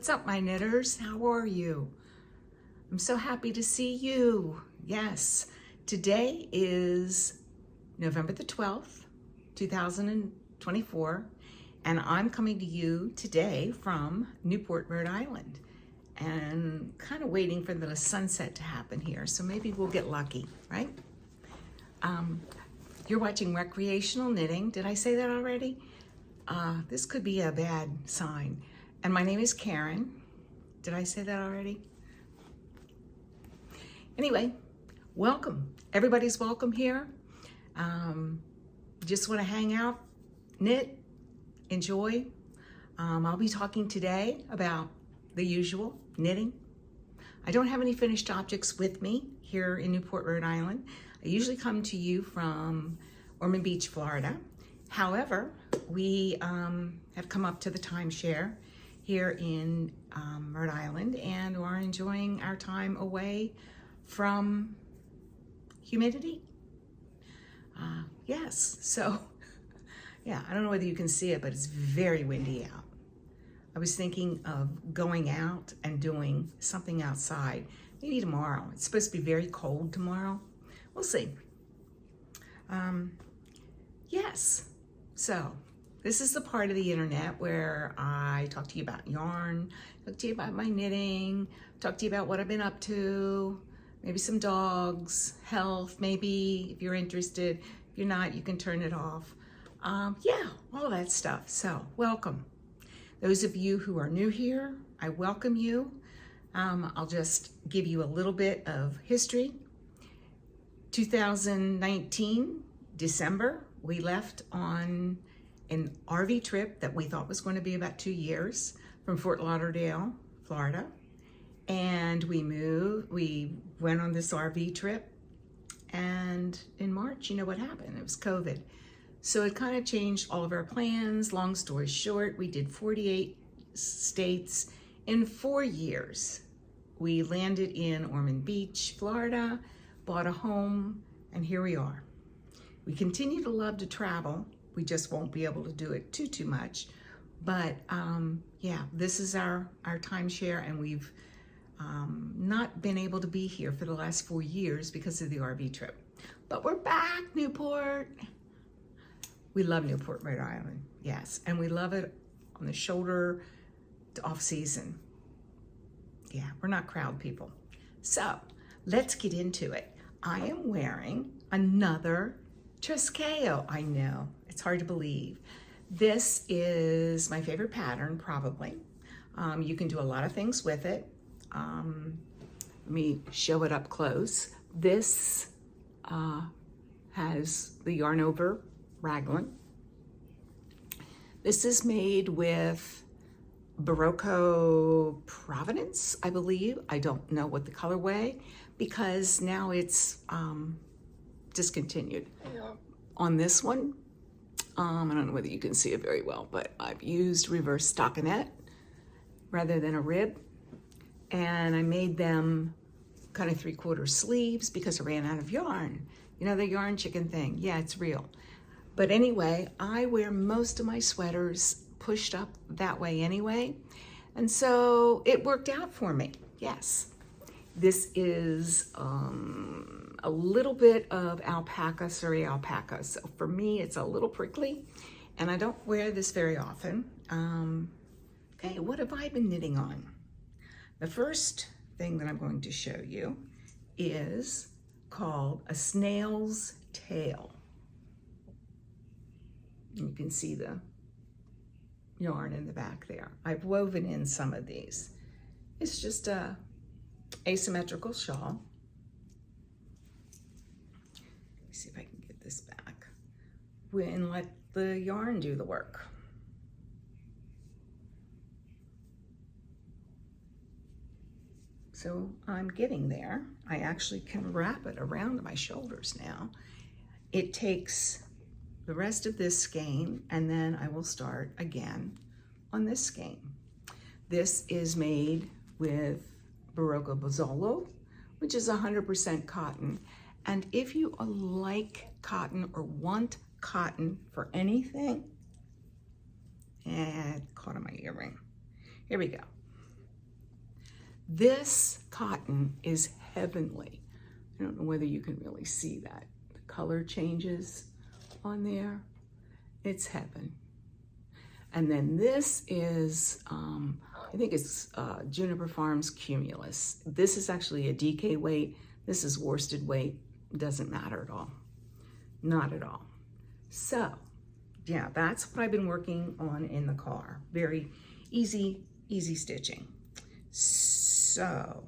What's up, my knitters? How are you? I'm so happy to see you. Yes, today is November the 12th, 2024, and I'm coming to you today from Newport, Rhode Island, and kind of waiting for the sunset to happen here, so maybe we'll get lucky, right? You're watching Recreational Knitting. Did I say that already? This could be a bad sign. And my name is Karen. Did I say that already? Anyway, welcome. Everybody's welcome here. Just want to hang out, knit, enjoy. I'll be talking today about the usual, knitting. I don't have any finished objects with me here in Newport, Rhode Island. I usually come to you from Ormond Beach, Florida. However, we have come up to the timeshare here in Rhode Island and are enjoying our time away from humidity. Yes, so yeah, I don't know whether you can see it, but it's very windy out. I was thinking of going out and doing something outside, maybe tomorrow. It's supposed to be very cold tomorrow. We'll see. Yes, so this is the part of the internet where I talk to you about yarn, talk to you about my knitting, talk to you about what I've been up to, maybe some dogs, health, maybe if you're interested. If you're not, you can turn it off. Yeah, all that stuff. So welcome. Those of you who are new here, I welcome you. I'll just give you a little bit of history. 2019, December, we left on an RV trip that we thought was going to be about 2 years from Fort Lauderdale, Florida. And we went on this RV trip. And in March, you know what happened? It was COVID. So it kind of changed all of our plans. Long story short, we did 48 states in 4 years. We landed in Ormond Beach, Florida, bought a home, and here we are. We continue to love to travel. We just won't be able to do it too much. But yeah, this is our timeshare, and we've not been able to be here for the last 4 years because of the RV trip. But we're back, Newport. We love Newport, Rhode Island, yes. And we love it on the shoulder to off season. Yeah, we're not crowd people. So let's get into it. I am wearing another Trescao. I know, it's hard to believe. This is my favorite pattern, probably. You can do a lot of things with it. Let me show it up close. This has the yarn over raglan. This is made with Berroco Providence, I believe. I don't know what the colorway, because now it's discontinued. Yeah. On this one, I don't know whether you can see it very well, but I've used reverse stockinette rather than a rib. And I made them kind of 3/4 sleeves because I ran out of yarn. You know, the yarn chicken thing. Yeah, it's real. But anyway, I wear most of my sweaters pushed up that way anyway. And so it worked out for me, yes. This is a little bit of alpaca, Surrey alpaca. So for me, it's a little prickly, and I don't wear this very often. Okay, what have I been knitting on? The first thing that I'm going to show you is called a Snail's Tail. You can see the yarn in the back there. I've woven in some of these. It's just a asymmetrical shawl. Let me see if I can get this back. And let the yarn do the work. So I'm getting there. I actually can wrap it around my shoulders now. It takes the rest of this skein, and then I will start again on this skein. This is made with Berroco Bozzolo, which is 100% cotton. And if you like cotton or want cotton for anything, and caught on my earring. Here we go. This cotton is heavenly. I don't know whether you can really see that. The color changes on there. It's heaven. And then this is, I think it's Juniper Farms Cumulus. This is actually a DK weight. This is worsted weight. Doesn't matter at all. Not at all. So, yeah, that's what I've been working on in the car. Very easy stitching. So,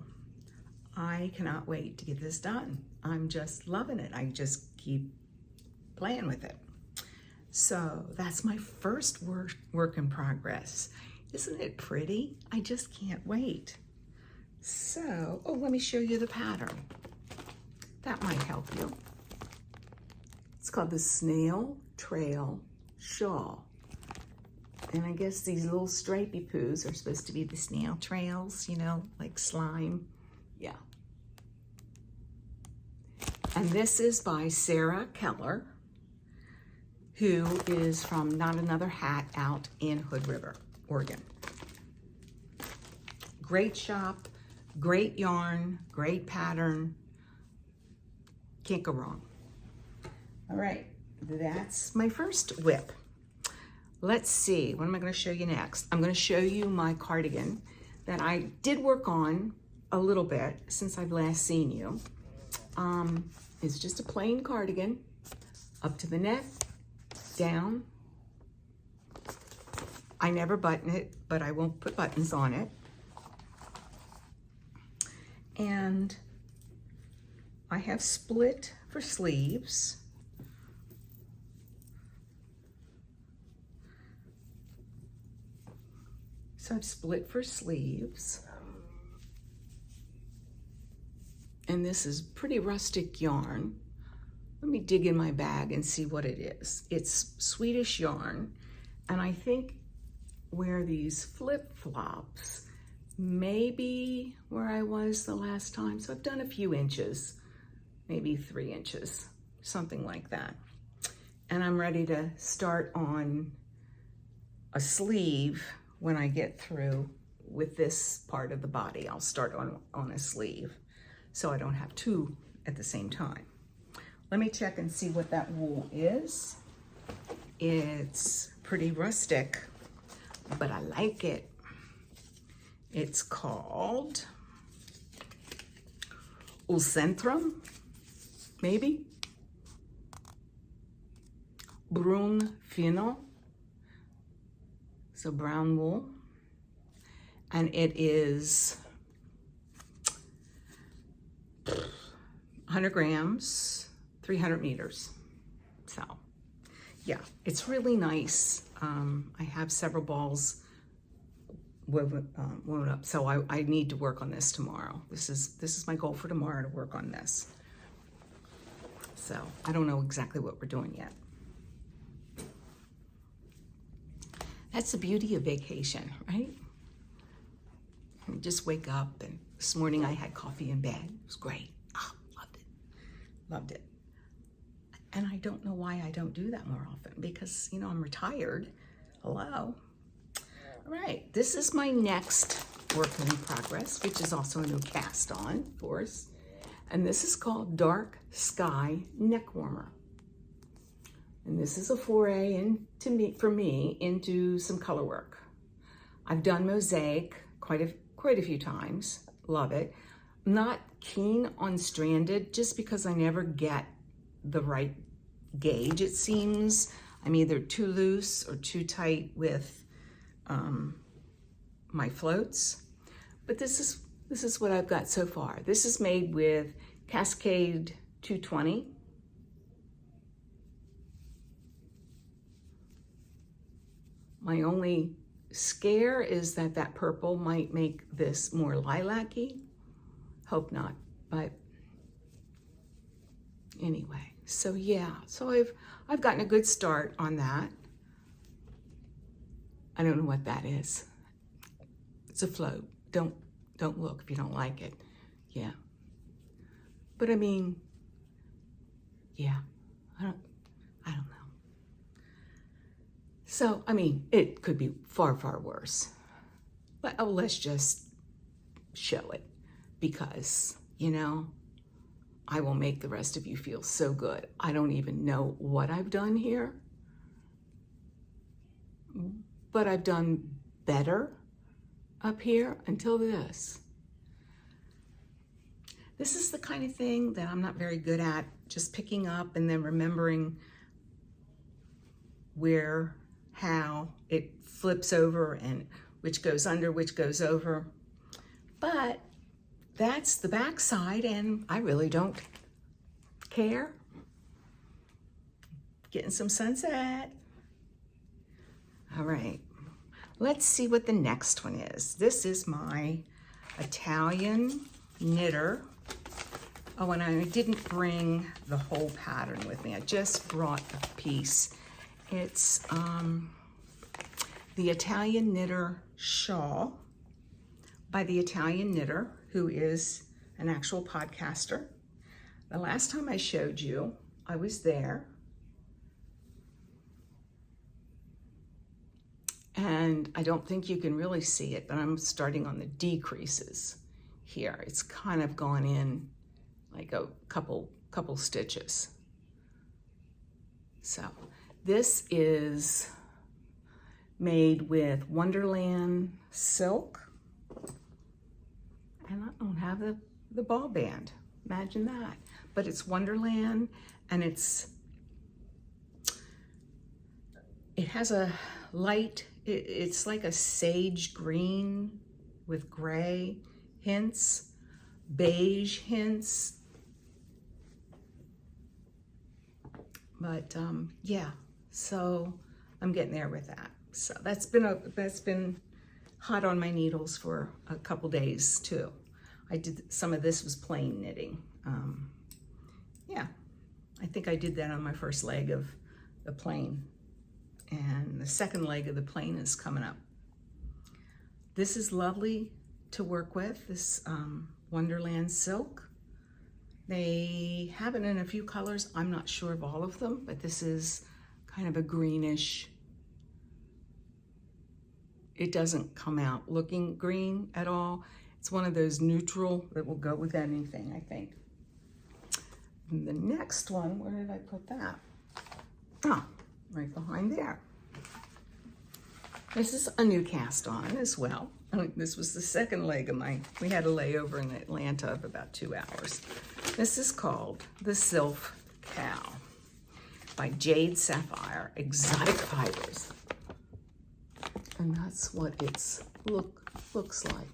I cannot wait to get this done. I'm just loving it. I just keep playing with it. So that's my first work in progress. Isn't it pretty? I just can't wait. So, oh, let me show you the pattern. That might help you. It's called the Snail Trail Shawl. And I guess these little stripy poos are supposed to be the snail trails, you know, like slime. Yeah. And this is by Sarah Keller, who is from Not Another Hat out in Hood River, Oregon. Great shop, great yarn, great pattern. Can't go wrong. All right, that's my first whip. Let's see, what am I gonna show you next? I'm gonna show you my cardigan that I did work on a little bit since I've last seen you. It's just a plain cardigan, up to the neck, down. I never button it, but I won't put buttons on it. And I have split for sleeves. So I've split for sleeves. And this is pretty rustic yarn. Let me dig in my bag and see what it is. It's Swedish yarn, and I think where these flip-flops may be where I was the last time. So I've done a few inches, maybe 3 inches, something like that. And I'm ready to start on a sleeve when I get through with this part of the body. I'll start on a sleeve so I don't have two at the same time. Let me check and see what that wool is. It's pretty rustic, but I like it. It's called Ulcentrum, maybe? Brun Fino. So brown wool. And it is 100 grams, 300 meters. So yeah, it's really nice. I have several balls woven up, so I need to work on this tomorrow. This is my goal for tomorrow, to work on this. So I don't know exactly what we're doing yet. That's the beauty of vacation, right? You just wake up, and this morning I had coffee in bed. It was great. Oh, loved it. Loved it. And I don't know why I don't do that more often, because, you know, I'm retired. Hello. All right, this is my next work in progress, which is also a new cast on, of course. And this is called Dark Sky Neck Warmer. And this is a foray for me into some color work. I've done mosaic quite a few times. Love it. I'm not keen on stranded just because I never get the right gauge. It seems I'm either too loose or too tight with my floats. But this is what I've got so far. This is made with Cascade 220. My only scare is that purple might make this more lilac-y. Hope not, but anyway. So yeah, so I've gotten a good start on that. I don't know what that is. It's a float. Don't look if you don't like it. Yeah. But I mean, yeah, I don't know. So, I mean, it could be far, far worse. But let's just show it because, you know, I will make the rest of you feel so good. I don't even know what I've done here, but I've done better up here until this. This is the kind of thing that I'm not very good at, just picking up and then remembering where, how it flips over and which goes under, which goes over. But that's the back side and I really don't care. Getting some sunset. All right, let's see what the next one is. This is my Italian knitter. Oh, and I didn't bring the whole pattern with me. I just brought a piece. It's the Italian Knitter Shawl by the Italian Knitter, who is an actual podcaster. The last time I showed you, I was there. And I don't think you can really see it, but I'm starting on the decreases here. It's kind of gone in like a couple stitches. So this is made with Wonderland silk. And I don't have the ball band. Imagine that. But it's Wonderland and it has a light, it's like a sage green with gray hints, beige hints. But yeah, so I'm getting there with that. So that's been hot on my needles for a couple days too. I did some of this was plain knitting. Yeah, I think I did that on my first leg of the plain, and the second leg of the plain is coming up. This is lovely to work with, this Wonderland silk. They have it in a few colors. I'm not sure of all of them, but this is kind of a greenish. It doesn't come out looking green at all. It's one of those neutral that will go with anything, I think. And the next one, where did I put that? Oh, right behind there. This is a new cast on as well. This was the second leg of mine. We had a layover in Atlanta of about 2 hours. This is called the Sil Cow by Jade Sapphire Exotic Fibers. And that's what its looks like.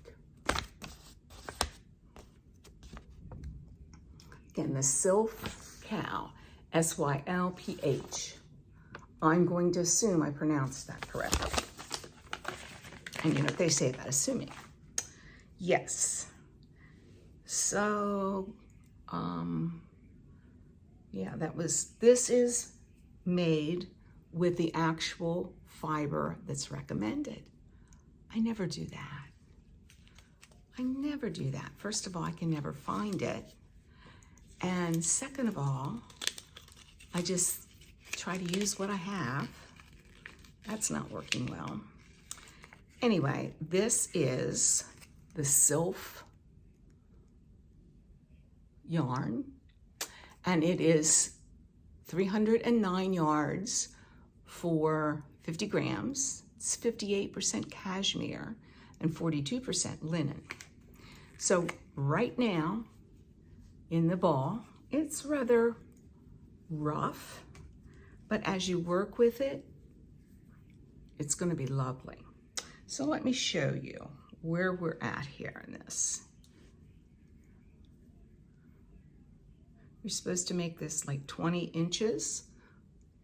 Again, the Sil Cow, S-Y-L-P-H. I'm going to assume I pronounced that correctly. And you know what they say about assuming. Yes. So, yeah, this is made with the actual fiber that's recommended. I never do that. I never do that. First of all, I can never find it. And second of all, I just try to use what I have. That's not working well. Anyway, this is the Sil Yarn, and it is 309 yards for 50 grams. It's 58% cashmere and 42% linen. So right now in the ball, it's rather rough, but as you work with it, it's going to be lovely. So let me show you where we're at here in this. You're supposed to make this like 20 inches.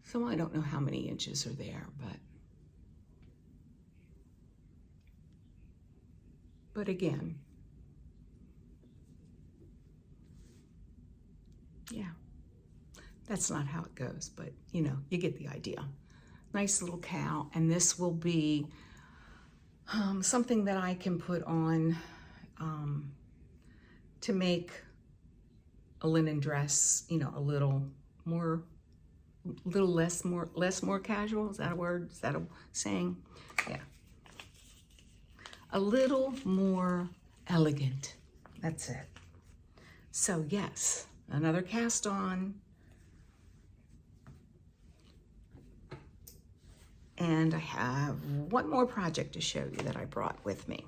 So I don't know how many inches are there, but again, yeah, that's not how it goes, but you know, you get the idea. Nice little cow, and this will be something that I can put on to make a linen dress, you know, a little less casual. Is that a word? Is that a saying? Yeah. A little more elegant. That's it. So yes, another cast on. And I have one more project to show you that I brought with me.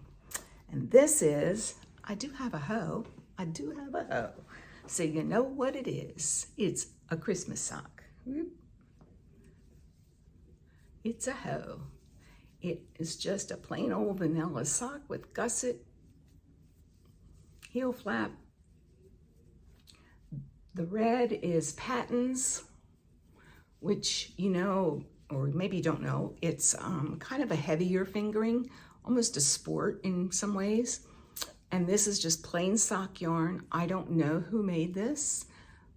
And this is, I do have a hoe. I do have a hoe. So you know what it is. It's a Christmas sock. It's a hoe. It is just a plain old vanilla sock with gusset, heel flap. The red is Patton's, which you know, or maybe you don't know, it's kind of a heavier fingering, almost a sport in some ways. And this is just plain sock yarn. I don't know who made this,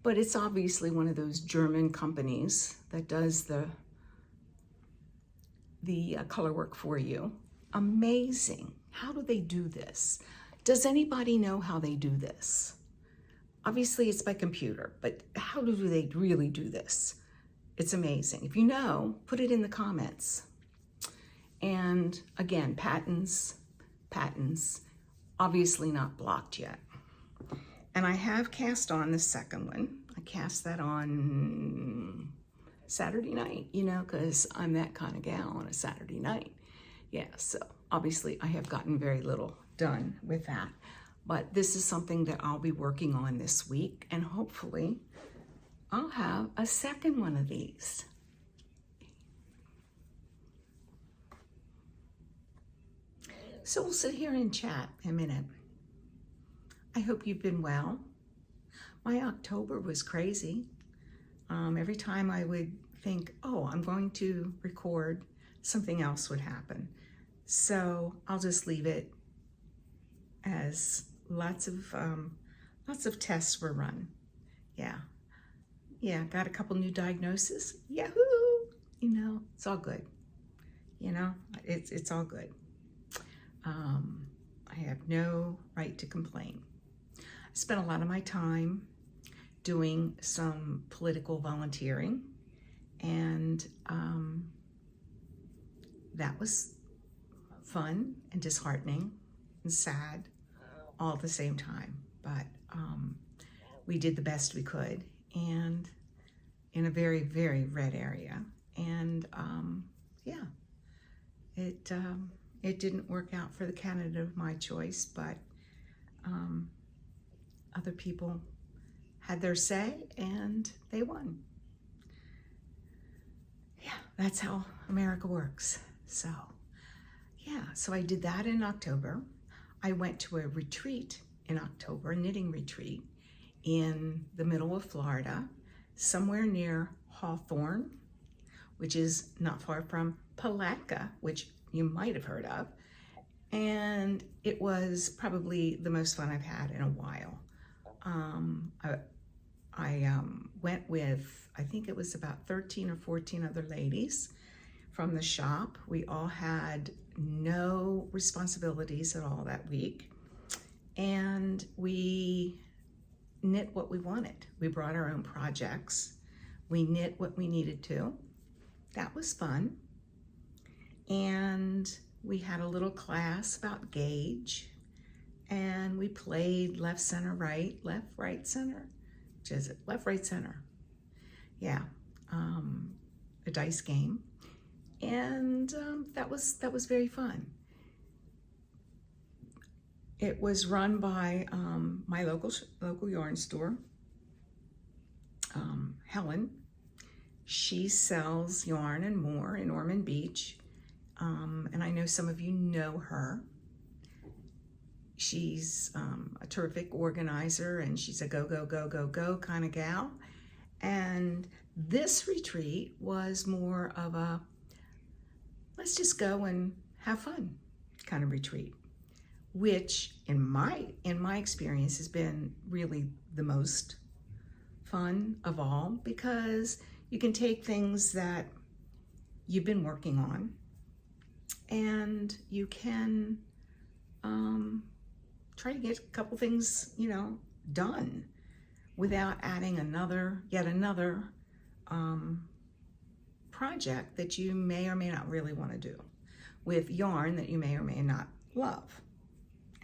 but it's obviously one of those German companies that does the color work for you. Amazing. How do they do this? Does anybody know how they do this? Obviously it's by computer, but how do they really do this? It's amazing. If you know, put it in the comments. And again, patents, obviously not blocked yet. And I have cast on the second one. I cast that on Saturday night, you know, because I'm that kind of gal on a Saturday night. Yeah, so obviously I have gotten very little done with that. But this is something that I'll be working on this week, and hopefully I'll have a second one of these. So we'll sit here and chat a minute. I hope you've been well. My October was crazy. Every time I would think, oh, I'm going to record, something else would happen. So I'll just leave it as lots of tests were run. Yeah, got a couple new diagnoses. Yahoo! You know, it's all good. You know, it's all good. I have no right to complain. I spent a lot of my time doing some political volunteering, and that was fun and disheartening and sad all at the same time. But we did the best we could, and in a very, very red area. And yeah, it didn't work out for the candidate of my choice, but other people had their say and they won. Yeah, that's how America works. So yeah, so I did that in October. I went to a retreat in October, a knitting retreat in the middle of Florida, somewhere near Hawthorne, which is not far from Palatka, which you might have heard of. And it was probably the most fun I've had in a while. I went with, I think it was about 13 or 14 other ladies from the shop. We all had no responsibilities at all that week. And we knit what we wanted. We brought our own projects. We knit what we needed to. That was fun. And we had a little class about gauge, and we played left, center, right, left, right, center. Which is it? Left, right, center. Yeah, a dice game. And that was very fun. It was run by my local yarn store, Helen. She sells yarn and more in Ormond Beach, and I know some of you know her. She's a terrific organizer, and she's a go, go, go, go, go kind of gal. And this retreat was more of a let's just go and have fun kind of retreat, which in my experience has been really the most fun of all, because you can take things that you've been working on and you can try to get a couple things, you know, done without adding yet another project that you may or may not really want to do with yarn that you may or may not love.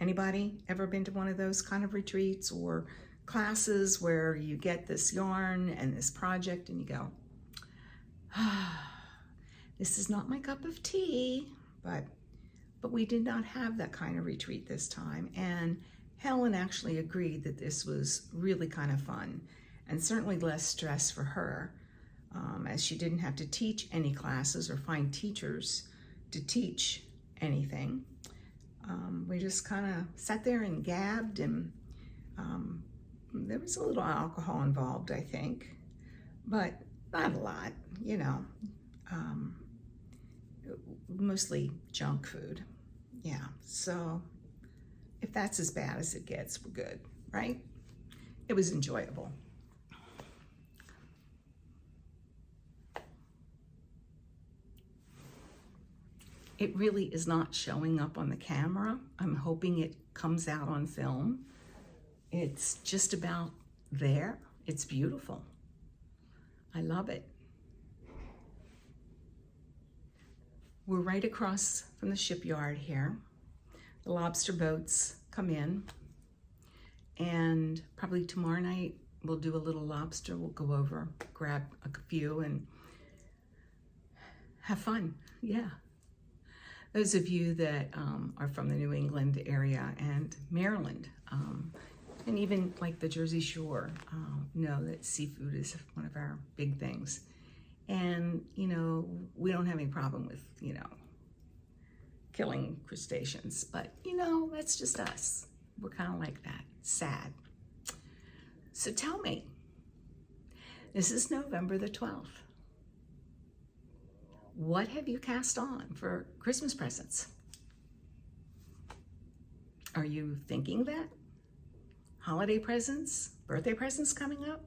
Anybody ever been to one of those kind of retreats or classes where you get this yarn and this project and you go, this is not my cup of tea, but we did not have that kind of retreat this time. And Helen actually agreed that this was really kind of fun and certainly less stress for her, as she didn't have to teach any classes or find teachers to teach anything. We just kind of sat there and gabbed, and there was a little alcohol involved, I think, but not a lot, you know, mostly junk food. Yeah, so if that's as bad as it gets, we're good, right? It was enjoyable. It really is not showing up on the camera. I'm hoping it comes out on film. It's just about there. It's beautiful. I love it. We're right across from the shipyard here. The lobster boats come in, and probably tomorrow night we'll do a little lobster. We'll go over, grab a few, and have fun. Yeah. Those of you that are from the New England area and Maryland, and even like the Jersey Shore, know that seafood is one of our big things. And, you know, we don't have any problem with, you know, killing crustaceans, but, you know, that's just us. We're kind of like that, sad. So tell me, this is November the 12th. What have you cast on for Christmas presents? Are you thinking that? Holiday presents, birthday presents coming up?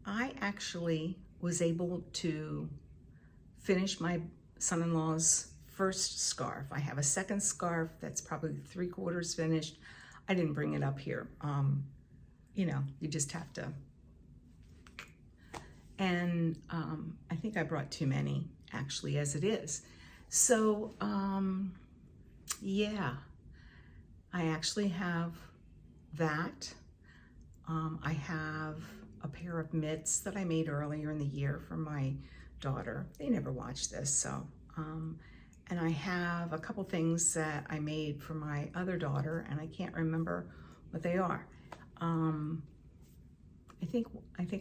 I actually was able to finish my son-in-law's first scarf. I have a second scarf that's probably 3/4 finished. I didn't bring it up here. You know, you just have to. And I think I brought too many, actually, as it is. So, yeah, I actually have that. I have a pair of mitts that I made earlier in the year for my daughter. They never watch this, so. And I have a couple things that I made for my other daughter, and I can't remember what they are. I think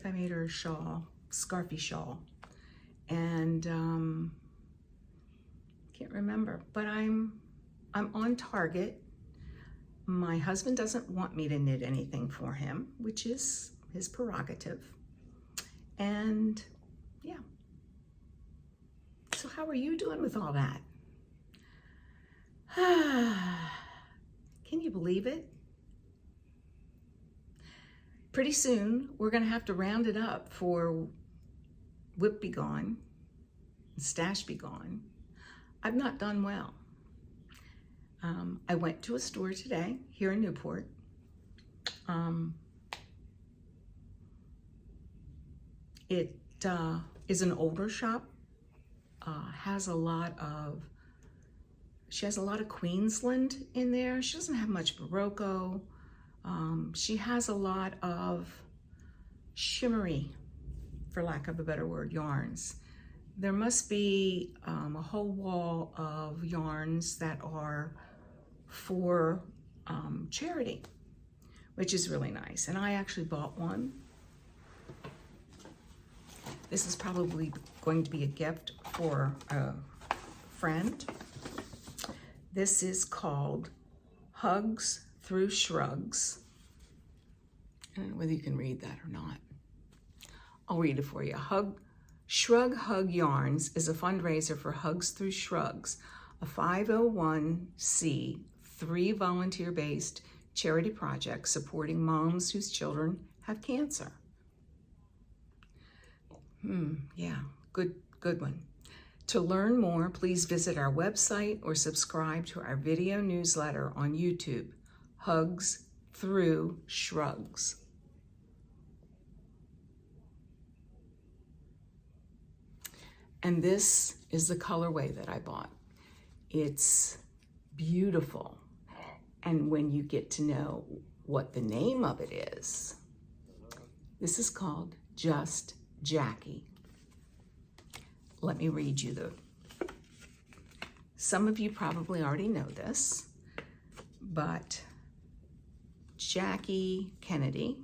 I made her a shawl, scarfy shawl, and can't remember, but I'm on target. My husband doesn't want me to knit anything for him, which is his prerogative. And yeah. So how are you doing with all that? Can you believe it? Pretty soon, we're gonna have to round it up for Whip Be Gone, Stash Be Gone. I've not done well. I went to a store today here in Newport. It is an older shop. She has a lot of Queensland in there. She doesn't have much Berroco. She has a lot of shimmery, for lack of a better word, yarns. There must be a whole wall of yarns that are for charity, which is really nice. And I actually bought one. This is probably going to be a gift for a friend. This is called Hugs Through Shrugs. I don't know whether you can read that or not. I'll read it for you. Shrug Hug Yarns is a fundraiser for Hugs Through Shrugs, a 501c3 volunteer-based charity project supporting moms whose children have cancer. Yeah, good one. To learn more, please visit our website or subscribe to our video newsletter on YouTube, Hugs Through Shrugs. And this is the colorway that I bought. It's beautiful. And when you get to know what the name of it is, this is called Just Jackie. Let me read you some of you probably already know this, but Jackie Kennedy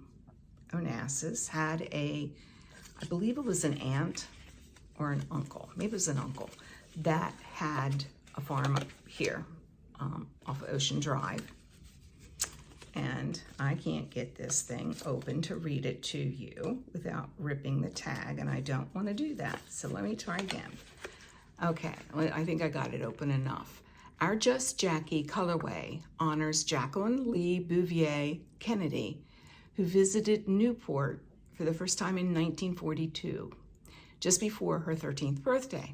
Onassis had I believe it was an aunt or an uncle, maybe it was an uncle, that had a farm up here off Ocean Drive. And I can't get this thing open to read it to you without ripping the tag, and I don't want to do that. So let me try again. Okay, I think I got it open enough. Our Just Jackie colorway honors Jacqueline Lee Bouvier Kennedy, who visited Newport for the first time in 1942, just before her 13th birthday.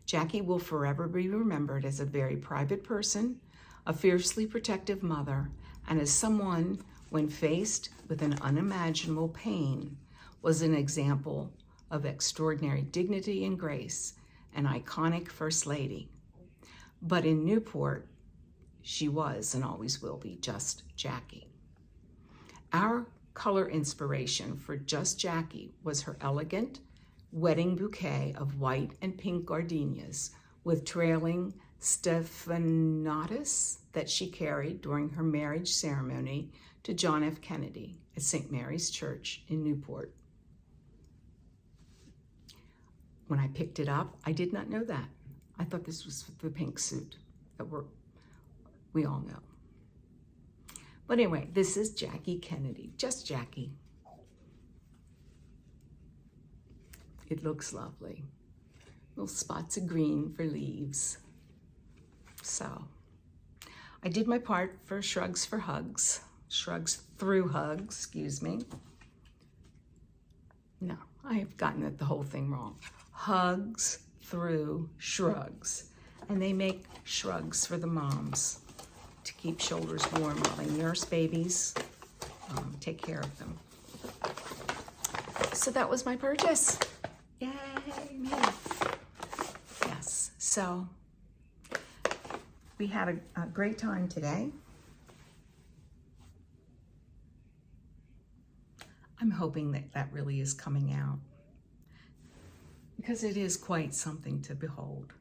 Jackie will forever be remembered as a very private person, a fiercely protective mother, and as someone, when faced with an unimaginable pain, was an example of extraordinary dignity and grace, an iconic First Lady. But in Newport, she was and always will be Just Jackie. Our color inspiration for Just Jackie was her elegant wedding bouquet of white and pink gardenias with trailing stephanotis that she carried during her marriage ceremony to John F. Kennedy at St. Mary's Church in Newport. When I picked it up, I did not know that. I thought this was the pink suit that we all know. But anyway, this is Jackie Kennedy, Just Jackie. It looks lovely. Little spots of green for leaves. So, I did my part for Shrugs for Hugs. Shrugs through Hugs, excuse me. No, I have gotten the whole thing wrong. Hugs through Shrugs. And they make shrugs for the moms to keep shoulders warm while they nurse babies, take care of them. So that was my purchase. Yay, me. Yes, so we had a great time today. I'm hoping that really is coming out, because it is quite something to behold.